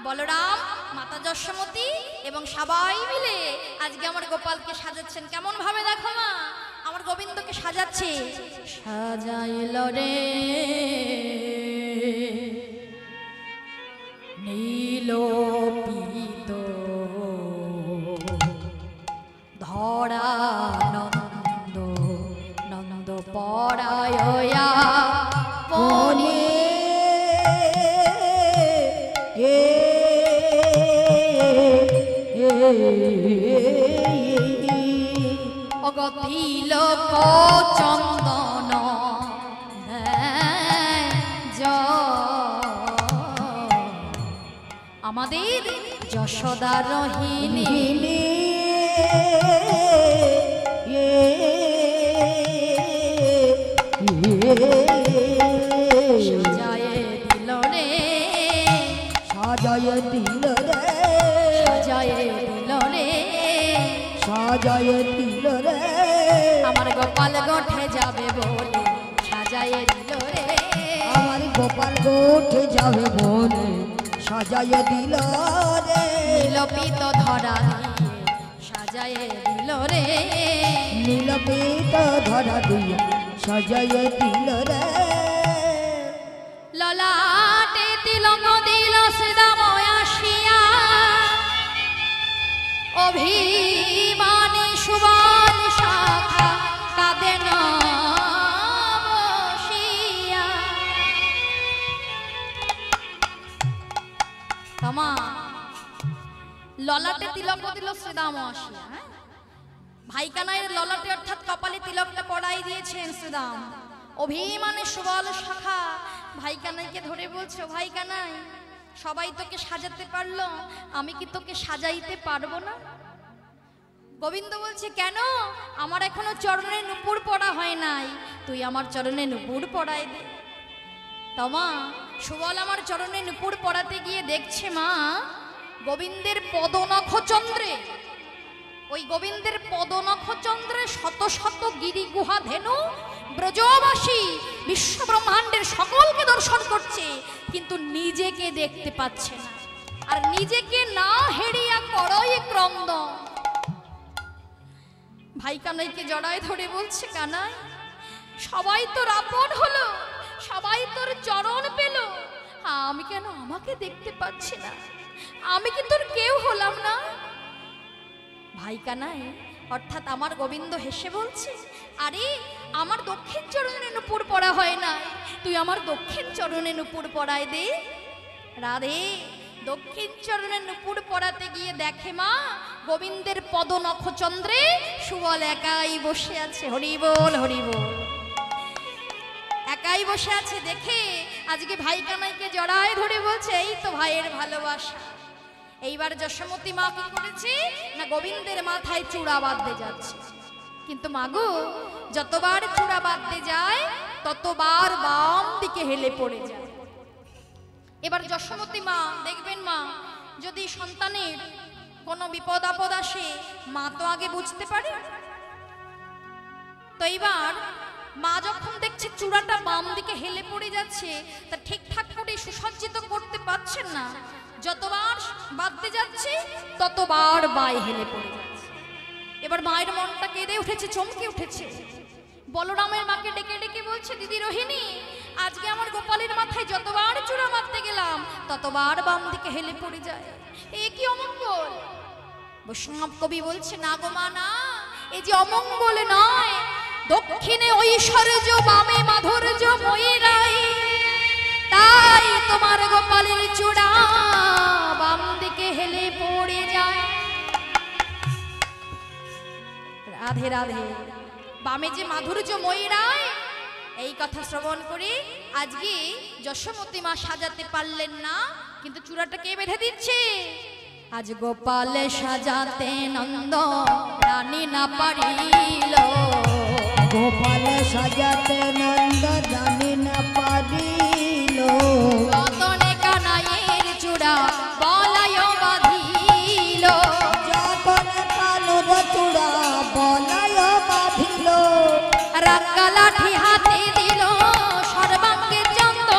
বলরাম, মাতা যশোমতী এবং সবাই মিলে আজকে আমার গোপালকে সাজাচ্ছেন। কেমন ভাবে দেখো মা, আমার গোবিন্দকে সাজাচ্ছে, সাজাইল রে নীল পীত ধরা নন্দ নন্দ পরায়া পনি অগতিলক চন্দন আমাদের যশোদা রহিনী সাজায়ে দিল রে, সাজায়ে দিল রে, সাজায়ে দিল রে, সাজায়ে দিল রে, আমার গোপাল গোঠে যাবে বলে সাজায়ে দিল রে, আমার গোপাল গোঠে যাবে বলে সাজায়ে দিল রে, নীলপিত ধরা সাজায়ে দিল রে, নীলপিত ধরা দিয়ে সাজায়ে দিল রে, ললাটে তিলক দিল শ্রীরাময় আসিয়া, অভিমানী সুবল শাখা কাঁদেন বসিয়া। তোমা ললাটে তিলক দিল শ্রীরাম আসিয়া, ভাই কানাইয়ের ললাটে অর্থাৎ কপালে তিলকটা পড়াই দিয়েছেন শ্রীরাম। অভিমানে সুবল শাখা ভাই কানাইকে ধরে বলছো, ভাই কানাই সবাই তোকে সাজাতে পারলো, আমি কি তোকে সাজাইতে পারবো না? গোবিন্দ বলছে কেন, আমার এখনো চরণে নুপুর পড়া হয় নাই, তুই আমার চরণে নুপুর পড়াই দে। তমা সুবল আমার চরণে নুপুর পড়াতে গিয়ে দেখছে মা গোবিন্দের পদনখচন্দ্রে, ওই গোবিন্দের পদনখচন্দ্রে শত শত গিরি গুহা ধেনু ব্রজবাসী বিশ্ব ব্রহ্মাণ্ডের সকলকে দর্শন করছে, কিন্তু নিজেকে দেখতে পাচ্ছে না। আর নিজেকে না হেরিয়া করই ক্রন্দন। ভাই কানাইকে জড়ায় ধরে বলছে, কানাই সবাই তোর আপন হলো, সবাই তোর চরণ পেল, আমি কেন আমাকে দেখতে পাচ্ছি না? আমি কি তোর কেউ হলাম না? ভাই কানাই অর্থাৎ আমার গোবিন্দ হেসে বলছে, আরে আমার দক্ষিণ চরণে নূপুর পরা হয় না, তুই আমার দক্ষিণ চরণে নূপুর পরায় দে। রাধে দক্ষিণ চরণে নূপুর পরাতে গিয়ে দেখে মা গোবিন্দের পদ নখচন্দ্রে সুবল একাই বসে আছে। হরি বল, হরি বল। একাই বসে আছে দেখে আজকে ভাই কানাইকে জড়ায় ধরে বলছে, এই তো ভাইয়ের ভালোবাসা। এইবার যশোমতী মা কি করেছে না, গোবিন্দের মাথায় চূড়া বাঁধতে যাচ্ছে। কিন্তু মাগো যতবার চূড়া বাঁধতে যায় ততবার বাম দিকে হেলে পড়ে যায়। এবার যশোমতী মা দেখবেন, মা যদি সন্তানের কোনো বিপদ আপদ আসে মা তো আগে বুঝতে পারে। তো এইবার মা যখন দেখছে চূড়াটা বাম দিকে হেলে পড়ে যাচ্ছে, তা ঠিকঠাক করে সুসজ্জিত করতে পারছেন না, যতবার বাঁধতে যাচ্ছে ততবার বাই হেলে পড়ে যাচ্ছে। এবার মায়ের মনটা কেঁদে উঠেছে, চমকে উঠেছে। বলরামের মাকে ডেকে ডেকে বলছে, দিদি রোহিণী আজকে আমার গোপালের মাথায় যতবার চূড়া মারতে গেলাম ততবার বাম দিকে হেলে পড়ে যায়, এ কি অমঙ্গল? বৈষ্ণব কবি বলছে, না গো মা না, এই যে অমঙ্গল নয়, দক্ষিণে ঐশ্বর্য বামে মাধুর্য ময়ূরাই, তাই তোমার গোপালের চূড়া বাম দিকে হেলে পড়ে যায়। রাধে রাধে। বামে যে মাধুর্য ময়ূরাই, এই কথা শ্রবণ করে আজকে যশোমতী মা সাজাতে পারলেন না, কিন্তু চূড়াটা কে বেঁধে দিচ্ছে? আজ গোপালে সাজাতে নন্দ রানী না পারিল, গোপালে সাজাতে নন্দ রানী না পারিল, যতনে কানাইয়ের চূড়া বলায় বাঁধিল, যতনে কানুর চূড়া বলায় বাঁধিল, রাঙ্গা লাঠি হাতে দিল সর্বাঙ্গে চন্দ,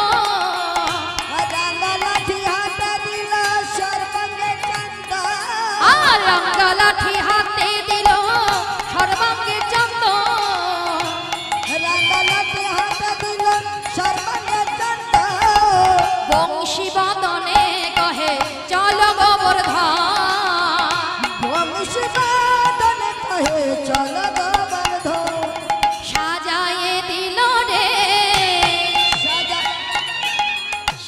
রাঙ্গা লাঠি হাতে দিল সর্বাঙ্গে চন্দ, রাঙ্গা লাঠি হাতে দিল সর্বাঙ্গে চন্দ, রাঙ্গা লাঠি হাতে দিল সর্বাঙ্গে চন্দ, বংশী বদনে কহে চল গোবর্ধন, বংশী বদনে কহে চল গোবর্ধন, সাজায়ে দিল রে,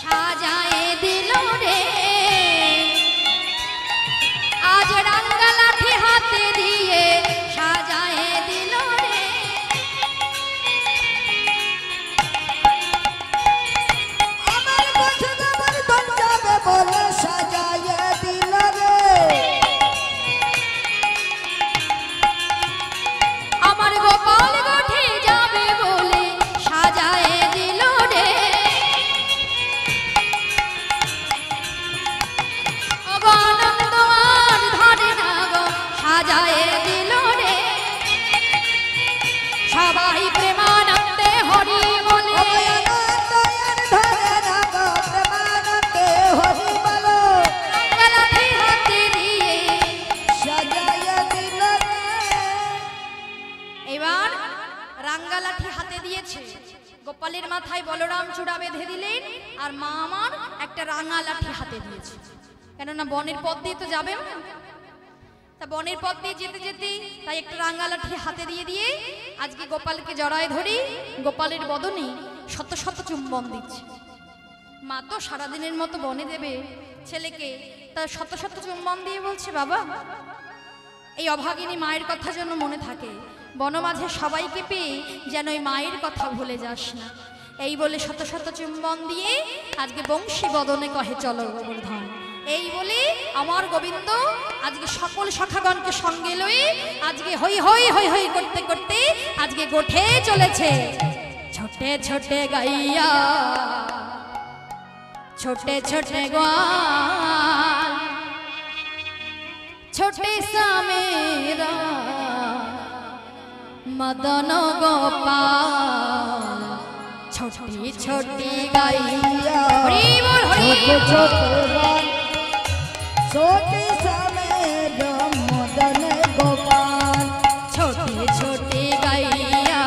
সাজায়ে দিল রে, আজ রাঙ্গা লাঠি হাতে দিয়ে সাজায়ে দিল রে। আমার কাছে গোবর্ধন যাবে বলে সাজায়ে দিল রে, আমার গোপাল গোঠে যাবে বলে সাজায়ে দিল রে, অবানন্দ আর ধরে না গো সাজায়ে দিল রে, সবাই প্রেমানন্দে হরি বলে, অভয়ানন্দয়ের ধরে না গো প্রেমানন্দে হরি বলো, রাঙ্গা লাঠি হাতে দিয়ে। সাজায়ে দিল রে। এবার রাঙ্গা লাঠি হাতে দিয়েছে, গোপালের মাথায় বলরাম চূড়া বেঁধে দিলেন, আর মা আমার একটা রাঙা লাঠি হাতে দিয়েছে, কেননা বনের পথ দিয়ে তো যাবে না, তা বনের পথ দিয়ে যেতে যেতে তাই একটা রাঙা লাঠি হাতে দিয়ে দিয়ে আজকে গোপালকে জড়ায় ধরে গোপালের বদনে শত শত চুম্বন দিচ্ছে। মা তো সারাদিনের মতো বনে দেবে ছেলেকে, তা শত শত চুম্বন দিয়ে বলছে, বাবা এই অভাগিনী মায়ের কথা যেন মনে থাকে, বনমাঝে সবাইকে পেয়ে যেন ওই মায়ের কথা ভুলে যাস না, এই বলে শত শত চুম্বন দিয়ে আজকে বংশী বদনে কহে চলো গোবর্ধন। এই বলে আমার গোবিন্দ আজকে সকল সখাগণকে সঙ্গে লয়ে আজকে হই হই হই হই করতে করতে আজকে গোঠে চলেছে। ছোটে ছোটে গাইয়া ছোটে ছোটে গোয়াল, ছোটে সামেরা মদন গোপাল, छोटी गाइया छोटे छोटे गान छोटे समेत मदन गोपाल छोटी छोटी गाइया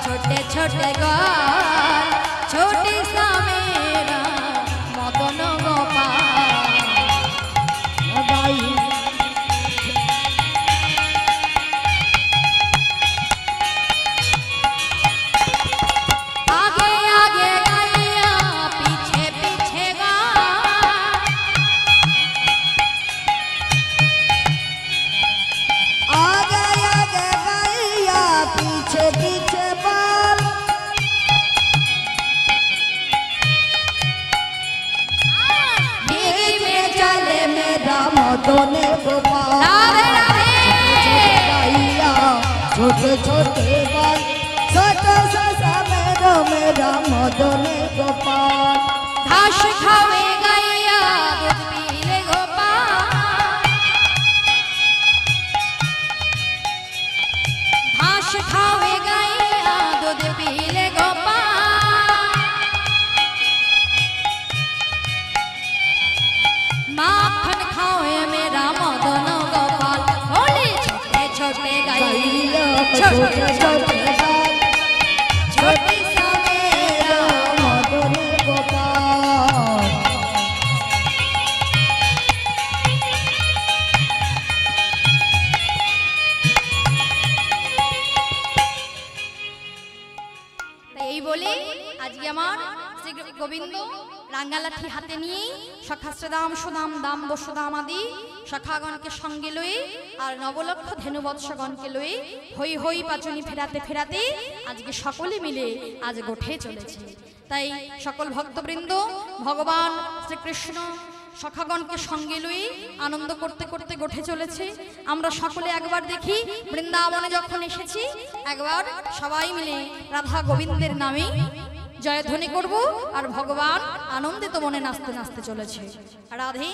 छोटे छोटे गान छोटी सा मेरा मदन गोपाल गाई आगे आगे गाइया पीछे पीछे गान आगे आगे गाइया पीछे पीछे बाल भीगी में चले मेरा मदन गोपाल राधे राधे गाइया छोटे छोटे बाल छोटे सा मेरा मदन गोपाल घास खावे गाइया दूध पीले गोपाल घास खावे गाइया दूध पीले गोपाल माखन खावे मेरा मदन गोपाल बोले छोटे छोटे गाइया छोटे छोटे बाल छोटी सा मेरा मदन गोपाल এই বলে আজকে আমার শ্রী গোবিন্দ রাঙ্গালাঠি হাতে নিয়ে সখা শ্রীদাম সুদাম দাম বসুদাম আদি সখাগণকে সঙ্গে লয়ে আর নবলক্ষ ধেনুবৎসগণকে লয়ে হই হই পাচনি ফেরাতে ফেরাতে আজকে সকলে মিলে আজ গোঠে চলেছে। তাই সকল ভক্তবৃন্দ ভগবান শ্রীকৃষ্ণ সখাগণকে সঙ্গে লয়ে আনন্দ করতে করতে গোঠে চলেছে। আমরা সকলে একবার দেখি বৃন্দাবনে যখন এসেছি একবার সবাই মিলে রাধা গোবিন্দের নামে জয়ধ্বনি করব আর ভগবান আনন্দিত মনে নাচতে নাচতে চলেছে। রাধে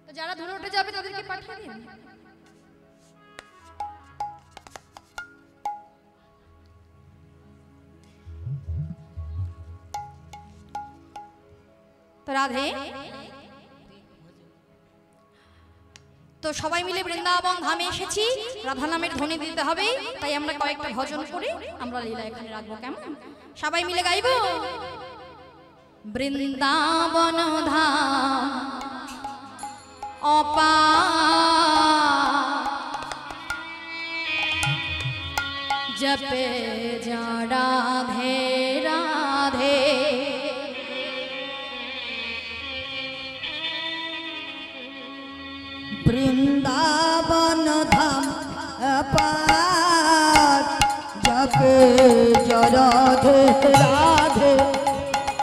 তো যারা ধরে উঠে যাবে তাদেরকে পাঠিয়ে দিন। তো রাধে তো সবাই মিলে বৃন্দাবন ধামে এসেছি, রাধা নামের ধ্বনি দিতে হবে, তাই আমরা কয়েকটা ভজন করে আমরা লীলা এখানে রাখবো। কেমন সবাই মিলে গাইবো? বৃন্দাবন ধাম অপার জপে যা রাধে রাধে বৃন্দাবন ধাম অপার জপে যা রাধে রাধে